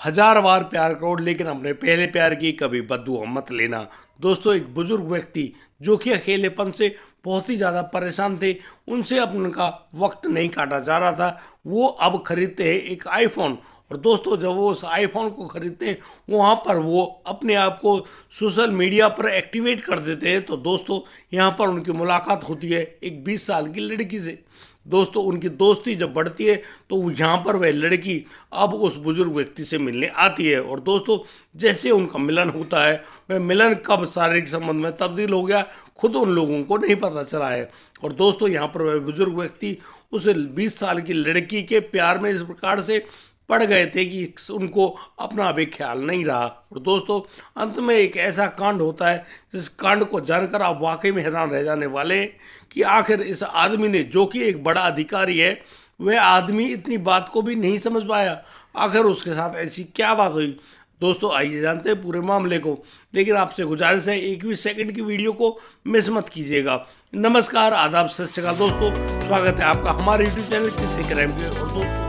हजार बार प्यार करो लेकिन अपने पहले प्यार की कभी बददुआ मत लेना। दोस्तों, एक बुजुर्ग व्यक्ति जो कि अकेलेपन से बहुत ही ज़्यादा परेशान थे, उनसे अब उनका वक्त नहीं काटा जा रहा था। वो अब खरीदते हैं एक आईफोन। और दोस्तों, जब वो उस आईफोन को खरीदते हैं वहाँ पर वो अपने आप को सोशल मीडिया पर एक्टिवेट कर देते हैं। तो दोस्तों, यहाँ पर उनकी मुलाकात होती है एक 20 साल की लड़की से। दोस्तों, उनकी दोस्ती जब बढ़ती है तो यहाँ पर वह लड़की अब उस बुजुर्ग व्यक्ति से मिलने आती है। और दोस्तों, जैसे उनका मिलन होता है, वह मिलन कब शारीरिक संबंध में तब्दील हो गया खुद उन लोगों को नहीं पता चला है। और दोस्तों, यहाँ पर वह बुजुर्ग व्यक्ति उस 20 साल की लड़की के प्यार में इस प्रकार से पड़ गए थे कि उनको अपना भी ख्याल नहीं रहा। और दोस्तों, अंत में एक ऐसा कांड होता है जिस कांड को जानकर आप वाकई में हैरान रह जाने वाले हैं कि आखिर इस आदमी ने, जो कि एक बड़ा अधिकारी है, वह आदमी इतनी बात को भी नहीं समझ पाया। आखिर उसके साथ ऐसी क्या बात हुई। दोस्तों, आइए जानते हैं पूरे मामले को। लेकिन आपसे गुजारिश है, एक भी सेकंड की वीडियो को मिस मत कीजिएगा। नमस्कार, आदाब, सत श्री अकाल दोस्तों, स्वागत है आपका हमारे यूट्यूब चैनल किस्से क्राइम पे। और दोस्तों,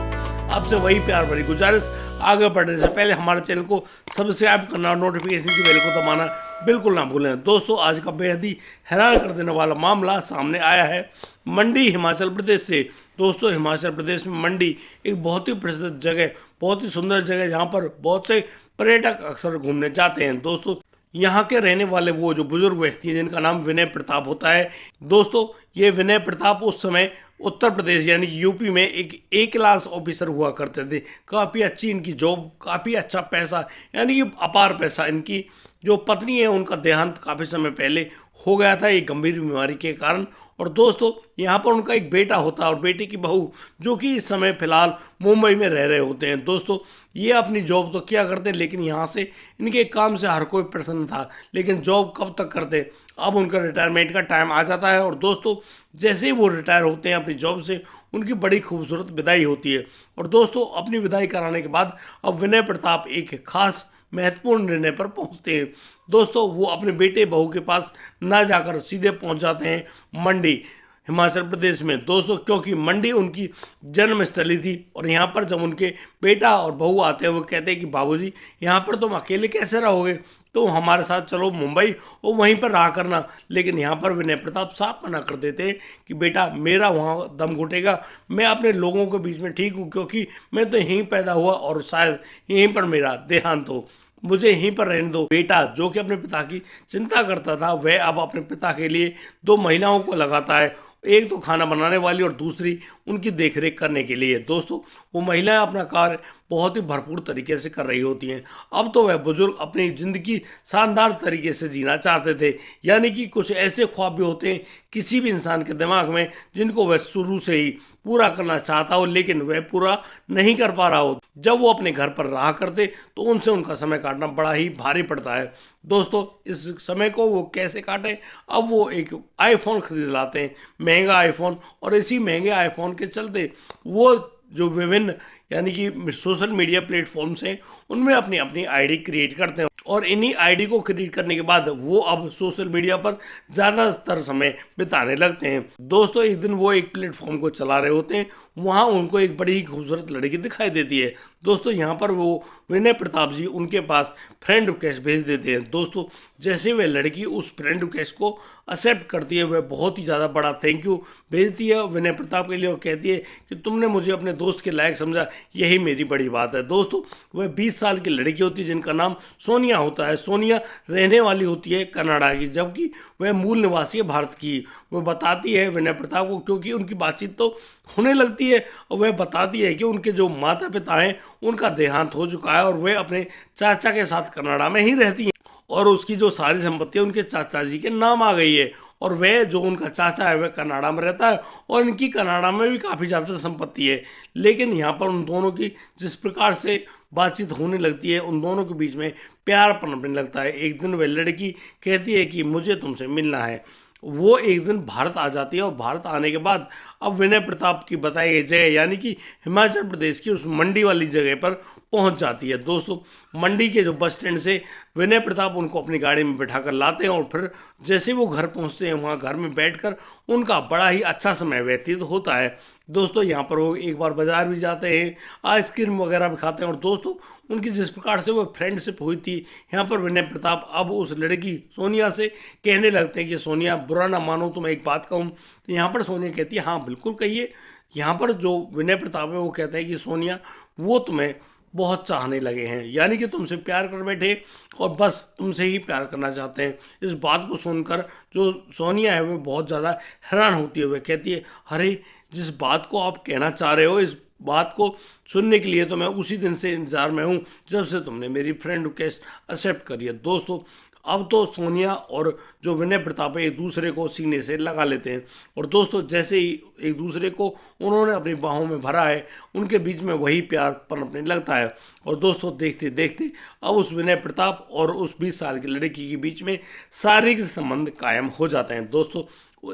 आपसे वही प्यार भरी गुजारिश, आगे बढ़ने से पहले हमारे चैनल को सब्सक्राइब करना और नोटिफिकेशन की बेल को दबाना बिल्कुल ना भूलें। दोस्तों, आज का बेहद ही हैरान कर देने वाला मामला सामने आया है मंडी, हिमाचल प्रदेश से। दोस्तों, हिमाचल प्रदेश में मंडी एक बहुत ही प्रसिद्ध जगह, बहुत ही सुंदर जगह, जहाँ पर बहुत से पर्यटक अक्सर घूमने जाते हैं। दोस्तों, यहाँ के रहने वाले वो जो बुजुर्ग व्यक्ति हैं जिनका नाम विनय प्रताप होता है। दोस्तों, ये विनय प्रताप उस समय उत्तर प्रदेश यानी कि यूपी में एक क्लास ऑफिसर हुआ करते थे। काफ़ी अच्छी इनकी जॉब, काफ़ी अच्छा पैसा, यानी कि अपार पैसा। इनकी जो पत्नी है उनका देहांत काफ़ी समय पहले हो गया था एक गंभीर बीमारी के कारण। और दोस्तों, यहाँ पर उनका एक बेटा होता है और बेटे की बहू, जो कि इस समय फिलहाल मुंबई में रह रहे होते हैं। दोस्तों, ये अपनी जॉब तो किया करते हैं लेकिन यहाँ से इनके काम से हर कोई प्रसन्न था, लेकिन जॉब कब तक करते। अब उनका रिटायरमेंट का टाइम आ जाता है। और दोस्तों, जैसे ही वो रिटायर होते हैं अपनी जॉब से, उनकी बड़ी खूबसूरत विदाई होती है। और दोस्तों, अपनी विदाई कराने के बाद अब विनय प्रताप एक खास महत्वपूर्ण निर्णय पर पहुंचते हैं। दोस्तों, वो अपने बेटे बहू के पास ना जाकर सीधे पहुंच जाते हैं मंडी, हिमाचल प्रदेश में। दोस्तों, क्योंकि मंडी उनकी जन्मस्थली थी। और यहाँ पर जब उनके बेटा और बहू आते हैं, वो कहते हैं कि बाबूजी, यहाँ पर तुम अकेले कैसे रहोगे, तो हमारे साथ चलो मुंबई और वहीं पर रहा करना। लेकिन यहाँ पर विनय प्रताप साफ मना कर देते हैं कि बेटा, मेरा वहाँ दम घुटेगा, मैं अपने लोगों के बीच में ठीक हूँ, क्योंकि मैं तो यहीं पैदा हुआ और शायद यहीं पर मेरा देहांत हो, मुझे यहीं पर रहने दो। बेटा, जो कि अपने पिता की चिंता करता था, वह अब अपने पिता के लिए 2 महिलाओं को लगाता है, एक तो खाना बनाने वाली और दूसरी उनकी देखरेख करने के लिए। दोस्तों, वो महिलाएं अपना कार्य बहुत ही भरपूर तरीके से कर रही होती हैं। अब तो वह बुजुर्ग अपनी ज़िंदगी शानदार तरीके से जीना चाहते थे, यानी कि कुछ ऐसे ख्वाब भी होते हैं किसी भी इंसान के दिमाग में जिनको वह शुरू से ही पूरा करना चाहता हो, लेकिन वह पूरा नहीं कर पा रहा हो। जब वो अपने घर पर रहा करते तो उनसे उनका समय काटना बड़ा ही भारी पड़ता है। दोस्तों, इस समय को वो कैसे काटे। अब वो एक आईफोन खरीद लाते हैं, महंगा आईफोन। और इसी महंगे आईफोन के चलते वो जो विभिन्न यानी कि सोशल मीडिया प्लेटफॉर्म्स हैं, उनमें अपनी अपनी आईडी क्रिएट करते हैं। और इन्हीं आईडी को क्रिएट करने के बाद वो अब सोशल मीडिया पर ज़्यादातर समय बिताने लगते हैं। दोस्तों, एक दिन वो एक प्लेटफॉर्म को चला रहे होते हैं, वहाँ उनको एक बड़ी ही खूबसूरत लड़की दिखाई देती है। दोस्तों, यहाँ पर वो विनय प्रताप जी उनके पास फ्रेंड रिक्वेस्ट भेज देते हैं। दोस्तों, जैसे वह लड़की उस फ्रेंड रिक्वेस्ट को एक्सेप्ट करती है, वह बहुत ही ज़्यादा बड़ा थैंक यू भेजती है विनय प्रताप के लिए और कहती है कि तुमने मुझे अपने दोस्त के लायक समझा, यही मेरी बड़ी बात है। दोस्तों, वह 20 साल की लड़की होती है जिनका नाम सोनिया होता है। सोनिया रहने वाली होती है कनाडा की, जबकि वह मूल निवासी है भारत की। वह बताती है विनय प्रताप को, क्योंकि उनकी बातचीत तो होने लगती है, और वह बताती है कि उनके जो माता पिता हैं उनका देहांत हो चुका है और वह अपने चाचा के साथ कनाडा में ही रहती हैं, और उसकी जो सारी संपत्ति है उनके चाचा जी के नाम आ गई है। और वह जो उनका चाचा है वह कनाडा में रहता है और इनकी कनाडा में भी काफ़ी ज़्यादा संपत्ति है। लेकिन यहाँ पर उन दोनों की जिस प्रकार से बातचीत होने लगती है, उन दोनों के बीच में प्यार पनपने लगता है। एक दिन वह लड़की कहती है कि मुझे तुमसे मिलना है। वो एक दिन भारत आ जाती है और भारत आने के बाद अब विनय प्रताप की बताई गई जगह यानी कि हिमाचल प्रदेश की उस मंडी वाली जगह पर पहुंच जाती है। दोस्तों मंडी के जो बस स्टैंड से विनय प्रताप उनको अपनी गाड़ी में बैठाकर लाते हैं और फिर जैसे वो घर पहुंचते हैं वहां घर में बैठकर उनका बड़ा ही अच्छा समय व्यतीत होता है। दोस्तों यहाँ पर वो एक बार बाजार भी जाते हैं, आइसक्रीम वगैरह भी खाते हैं और दोस्तों उनकी जिस प्रकार से वो फ्रेंडशिप हुई थी, यहाँ पर विनय प्रताप अब उस लड़की सोनिया से कहने लगते हैं कि सोनिया बुरा ना मानो तो मैं एक बात कहूँ। तो यहाँ पर सोनिया कहती है हाँ बिल्कुल कहिए। यहाँ पर जो विनय प्रताप है वो कहता है कि सोनिया वो तुम्हें बहुत चाहने लगे हैं, यानी कि तुमसे प्यार कर बैठे और बस तुमसे ही प्यार करना चाहते हैं। इस बात को सुनकर जो सोनिया है वो बहुत ज़्यादा हैरान होती है। वह कहती है अरे जिस बात को आप कहना चाह रहे हो इस बात को सुनने के लिए तो मैं उसी दिन से इंतजार में हूँ जब से तुमने मेरी फ्रेंड रिक्वेस्ट एक्सेप्ट करी है। दोस्तों अब तो सोनिया और जो विनय प्रताप है एक दूसरे को सीने से लगा लेते हैं और दोस्तों जैसे ही एक दूसरे को उन्होंने अपनी बाहों में भरा है उनके बीच में वही प्यार पनपने लगता है। और दोस्तों देखते देखते अब उस विनय प्रताप और उस 20 साल की लड़की के बीच में शारीरिक संबंध कायम हो जाते हैं। दोस्तों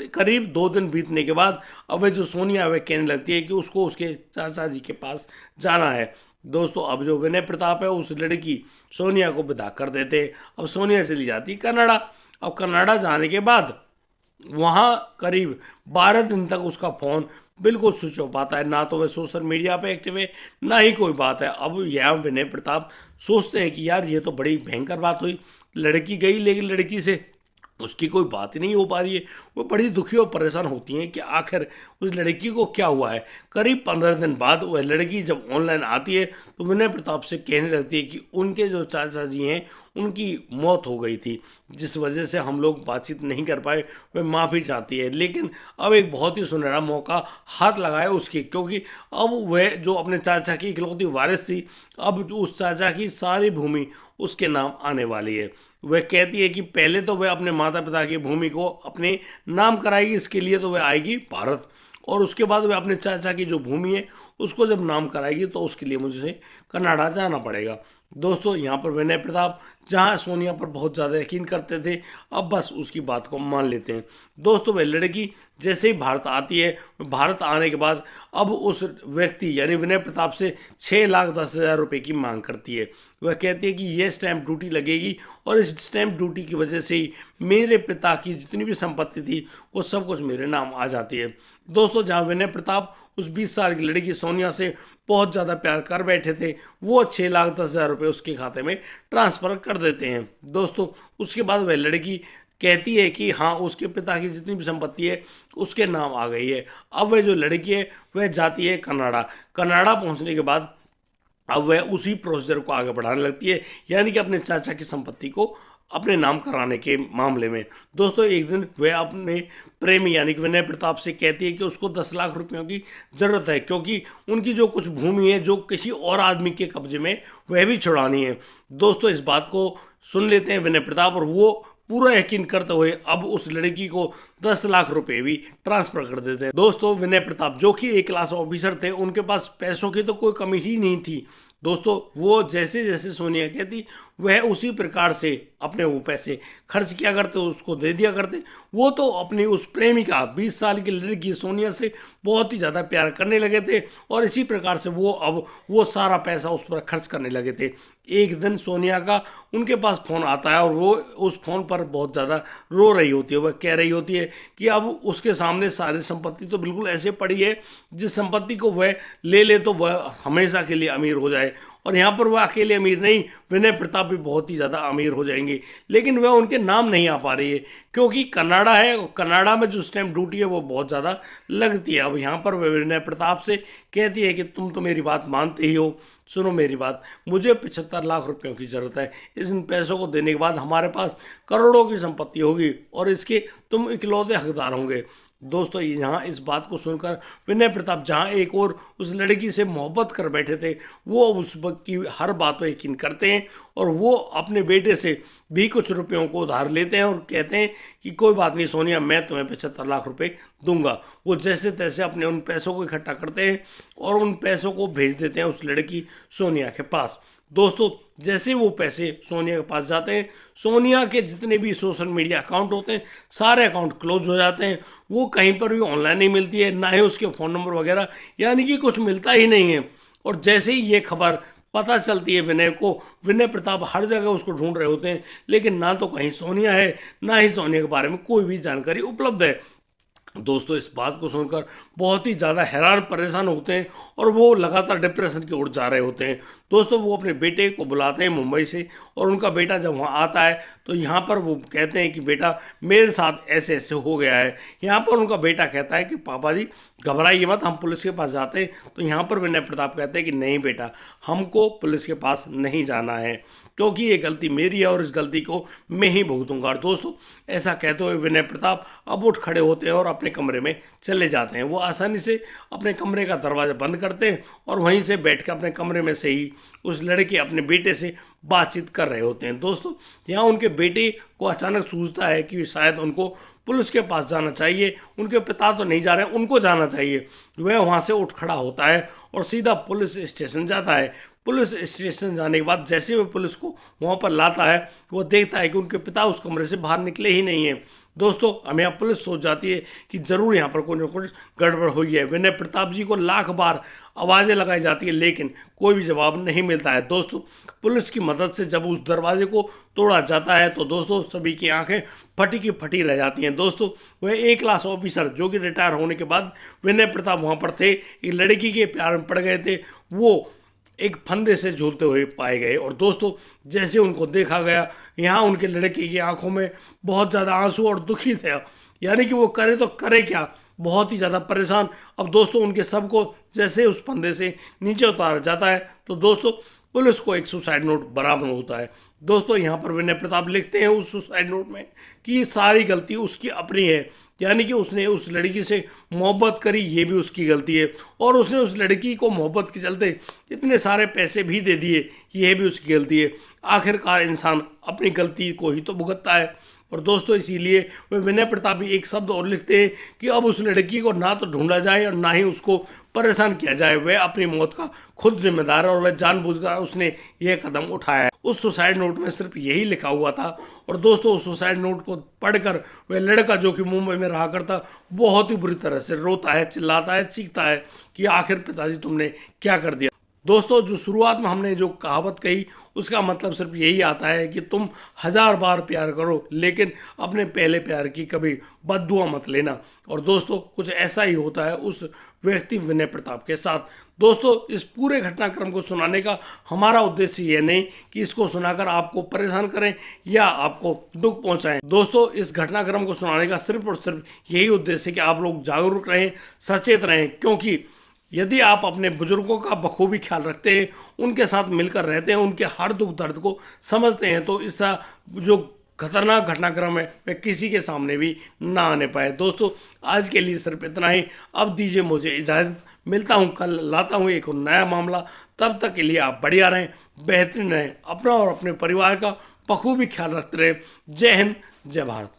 करीब 2 दिन बीतने के बाद अब वह जो सोनिया वह कहने लगती है कि उसको उसके चाचा जी के पास जाना है। दोस्तों अब जो विनय प्रताप है उस लड़की सोनिया को विदा कर देते। अब सोनिया चली जाती कनाडा। अब कनाडा जाने के बाद वहाँ करीब 12 दिन तक उसका फ़ोन बिल्कुल स्विच ऑफ आता है, ना तो वह सोशल मीडिया पे एक्टिव है ना ही कोई बात है। अब यह विनय प्रताप सोचते हैं कि यार ये तो बड़ी भयंकर बात हुई, लड़की गई लेकिन लड़की से उसकी कोई बात ही नहीं हो पा रही है। वो बड़ी दुखी और परेशान होती हैं कि आखिर उस लड़की को क्या हुआ है। करीब 15 दिन बाद वह लड़की जब ऑनलाइन आती है तो विनय प्रताप से कहने लगती है कि उनके जो चाचा जी हैं उनकी मौत हो गई थी, जिस वजह से हम लोग बातचीत नहीं कर पाए। वह माफ़ी चाहती है लेकिन अब एक बहुत ही सुनहरा मौका हाथ लगाए उसकी, क्योंकि अब वह जो अपने चाचा की इकलौती वारिस थी, अब उस चाचा की सारी भूमि उसके नाम आने वाली है। वह कहती है कि पहले तो वह अपने माता पिता की भूमि को अपने नाम कराएगी, इसके लिए तो वह आएगी भारत, और उसके बाद वह अपने चाचा की जो भूमि है उसको जब नाम कराएगी तो उसके लिए मुझे कनाडा जाना पड़ेगा। दोस्तों यहाँ पर विनय प्रताप जहाँ सोनिया पर बहुत ज़्यादा यकीन करते थे अब बस उसकी बात को मान लेते हैं। दोस्तों वह लड़की जैसे ही भारत आती है, भारत आने के बाद अब उस व्यक्ति यानी विनय प्रताप से 6,10,000 रुपये की मांग करती है। वह कहती है कि यह स्टैंप ड्यूटी लगेगी और इस स्टैंप ड्यूटी की वजह से ही मेरे पिता की जितनी भी संपत्ति थी वो सब कुछ मेरे नाम आ जाती है। दोस्तों जहाँ विनय प्रताप उस 20 साल की लड़की सोनिया से बहुत ज़्यादा प्यार कर बैठे थे, वो 6,10,000 रुपये उसके खाते में ट्रांसफ़र कर देते हैं। दोस्तों उसके बाद वह लड़की कहती है कि हाँ उसके पिता की जितनी भी संपत्ति है उसके नाम आ गई है। अब वह जो लड़की है वह जाती है कनाडा। कनाडा पहुंचने के बाद अब वह उसी प्रोसीजर को आगे बढ़ाने लगती है, यानी कि अपने चाचा की संपत्ति को अपने नाम कराने के मामले में। दोस्तों एक दिन वह अपने प्रेमी यानी कि विनय प्रताप से कहती है कि उसको 10 लाख रुपयों की ज़रूरत है, क्योंकि उनकी जो कुछ भूमि है जो किसी और आदमी के कब्जे में वह भी छुड़ानी है। दोस्तों इस बात को सुन लेते हैं विनय प्रताप और वो पूरा यकीन करते हुए अब उस लड़की को 10 लाख रुपए भी ट्रांसफर कर देते हैं। दोस्तों विनय प्रताप जो कि एक क्लास ऑफिसर थे, उनके पास पैसों की तो कोई कमी ही नहीं थी। दोस्तों वो जैसे जैसे सोनिया कहती वह उसी प्रकार से अपने वो पैसे खर्च किया करते, उसको दे दिया करते। वो तो अपनी उस प्रेमिका 20 साल की लड़की सोनिया से बहुत ही ज़्यादा प्यार करने लगे थे और इसी प्रकार से वो अब वो सारा पैसा उस पर खर्च करने लगे थे। एक दिन सोनिया का उनके पास फ़ोन आता है और वो उस फ़ोन पर बहुत ज़्यादा रो रही होती है। वह कह रही होती है कि अब उसके सामने सारी संपत्ति तो बिल्कुल ऐसे पड़ी है जिस संपत्ति को वह ले ले तो वह हमेशा के लिए अमीर हो जाए, और यहाँ पर वह अकेले अमीर नहीं, विनय प्रताप भी बहुत ही ज़्यादा अमीर हो जाएंगे। लेकिन वह उनके नाम नहीं आ पा रही है क्योंकि कनाडा है, कनाडा में जो स्टैंप ड्यूटी है वो बहुत ज़्यादा लगती है। अब यहाँ पर वह विनय प्रताप से कहती है कि तुम तो मेरी बात मानते ही हो, सुनो मेरी बात, मुझे 75 लाख रुपयों की ज़रूरत है। इन पैसों को देने के बाद हमारे पास करोड़ों की संपत्ति होगी और इसके तुम इकलौते हकदार होंगे। दोस्तों यहाँ इस बात को सुनकर विनय प्रताप जहाँ एक और उस लड़की से मोहब्बत कर बैठे थे, वो उस वक्त की हर बात पर यकीन करते हैं और वो अपने बेटे से भी कुछ रुपयों को उधार लेते हैं और कहते हैं कि कोई बात नहीं सोनिया, मैं तुम्हें 75 लाख रुपए दूंगा। वो जैसे तैसे अपने उन पैसों को इकट्ठा करते हैं और उन पैसों को भेज देते हैं उस लड़की सोनिया के पास। दोस्तों जैसे वो पैसे सोनिया के पास जाते हैं, सोनिया के जितने भी सोशल मीडिया अकाउंट होते हैं सारे अकाउंट क्लोज हो जाते हैं। वो कहीं पर भी ऑनलाइन नहीं मिलती है, ना ही उसके फ़ोन नंबर वगैरह, यानी कि कुछ मिलता ही नहीं है। और जैसे ही ये खबर पता चलती है विनय को। विनय प्रताप हर जगह उसको ढूंढ रहे होते हैं, लेकिन ना तो कहीं सोनिया है, ना ही सोनिया के बारे में कोई भी जानकारी उपलब्ध है। दोस्तों इस बात को सुनकर बहुत ही ज़्यादा हैरान परेशान होते हैं और वो लगातार डिप्रेशन की ओर जा रहे होते हैं। दोस्तों वो अपने बेटे को बुलाते हैं मुंबई से, और उनका बेटा जब वहाँ आता है तो यहाँ पर वो कहते हैं कि बेटा मेरे साथ ऐसे ऐसे हो गया है। यहाँ पर उनका बेटा कहता है कि पापा जी घबराइए मत, हम पुलिस के पास जाते हैं। तो यहाँ पर विनय प्रताप कहते हैं कि नहीं बेटा, हमको पुलिस के पास नहीं जाना है, क्योंकि ये गलती मेरी है और इस गलती को मैं ही भुगतूंगा। और दोस्तों ऐसा कहते हुए विनय प्रताप अब उठ खड़े होते हैं और अपने कमरे में चले जाते हैं। वो आसानी से अपने कमरे का दरवाज़ा बंद करते हैं और वहीं से बैठ कर अपने कमरे में से ही उस लड़के अपने बेटे से बातचीत कर रहे होते हैं। दोस्तों यहाँ उनके बेटे को अचानक सूझता है कि शायद उनको पुलिस के पास जाना चाहिए। उनके पिता तो नहीं जा रहे हैं, उनको जाना चाहिए। वह वहाँ से उठ खड़ा होता है और सीधा पुलिस स्टेशन जाता है। पुलिस स्टेशन जाने के बाद जैसे वो पुलिस को वहाँ पर लाता है, वो देखता है कि उनके पिता उस कमरे से बाहर निकले ही नहीं हैं। दोस्तों हम यहाँ पुलिस सोच जाती है कि जरूर यहाँ पर कुछ न कुछ गड़बड़ हुई है। विनय प्रताप जी को लाख बार आवाज़ें लगाई जाती है, लेकिन कोई भी जवाब नहीं मिलता है। दोस्तों पुलिस की मदद से जब उस दरवाजे को तोड़ा जाता है तो दोस्तों सभी की आंखें फटी की फटी रह जाती हैं। दोस्तों वह एक क्लास ऑफिसर जो कि रिटायर होने के बाद विनय प्रताप वहाँ पर थे, एक लड़की के प्यार में पड़ गए थे, वो एक फंदे से झूलते हुए पाए गए। और दोस्तों जैसे उनको देखा गया, यहाँ उनके लड़के की आंखों में बहुत ज़्यादा आंसू और दुखी थे, यानी कि वो करे तो करे क्या, बहुत ही ज़्यादा परेशान। अब दोस्तों उनके सब को जैसे उस फंदे से नीचे उतारा जाता है तो दोस्तों पुलिस को एक सुसाइड नोट बरामद होता है। दोस्तों यहाँ पर विनय प्रताप लिखते हैं उस सुसाइड नोट में कि सारी गलती उसकी अपनी है, यानी कि उसने उस लड़की से मोहब्बत करी, ये भी उसकी गलती है, और उसने उस लड़की को मोहब्बत के चलते इतने सारे पैसे भी दे दिए, ये भी उसकी गलती है। आखिरकार इंसान अपनी गलती को ही तो भुगतता है। और दोस्तों इसीलिए वे विनय प्रताप भी एक शब्द और लिखते हैं कि अब उस लड़की को ना तो ढूंढा जाए और ना ही उसको परेशान किया जाए, वह अपनी मौत का खुद जिम्मेदार है और वह जानबूझकर उसने यह कदम उठाया है। उस सुसाइड नोट में सिर्फ यही लिखा हुआ था। और दोस्तों उस सुसाइड नोट को पढ़कर वह लड़का जो कि मुंबई में रहा करता बहुत ही बुरी तरह से रोता है, चिल्लाता है, चीखता है कि आखिर पिताजी तुमने क्या कर दिया। दोस्तों जो शुरुआत में हमने जो कहावत कही उसका मतलब सिर्फ यही आता है कि तुम 1000 बार प्यार करो, लेकिन अपने पहले प्यार की कभी बद्दुआ मत लेना। और दोस्तों कुछ ऐसा ही होता है उस व्यक्ति विनय प्रताप के साथ। दोस्तों इस पूरे घटनाक्रम को सुनाने का हमारा उद्देश्य ये नहीं कि इसको सुनाकर आपको परेशान करें या आपको दुख पहुंचाएं। दोस्तों इस घटनाक्रम को सुनाने का सिर्फ और सिर्फ यही उद्देश्य है कि आप लोग जागरूक रहें, सचेत रहें, क्योंकि यदि आप अपने बुजुर्गों का बखूबी ख्याल रखते हैं, उनके साथ मिलकर रहते हैं, उनके हर दुख दर्द को समझते हैं, तो इसका जो खतरनाक घटनाक्रम है वह किसी के सामने भी ना आने पाए। दोस्तों आज के लिए सिर्फ इतना ही। अब दीजिए मुझे इजाज़त, मिलता हूँ कल, लाता हूँ एक नया मामला। तब तक के लिए आप बढ़िया रहें, बेहतरीन रहें, अपना और अपने परिवार का बखूबी ख्याल रखते रहें। जय हिंद, जय भारत।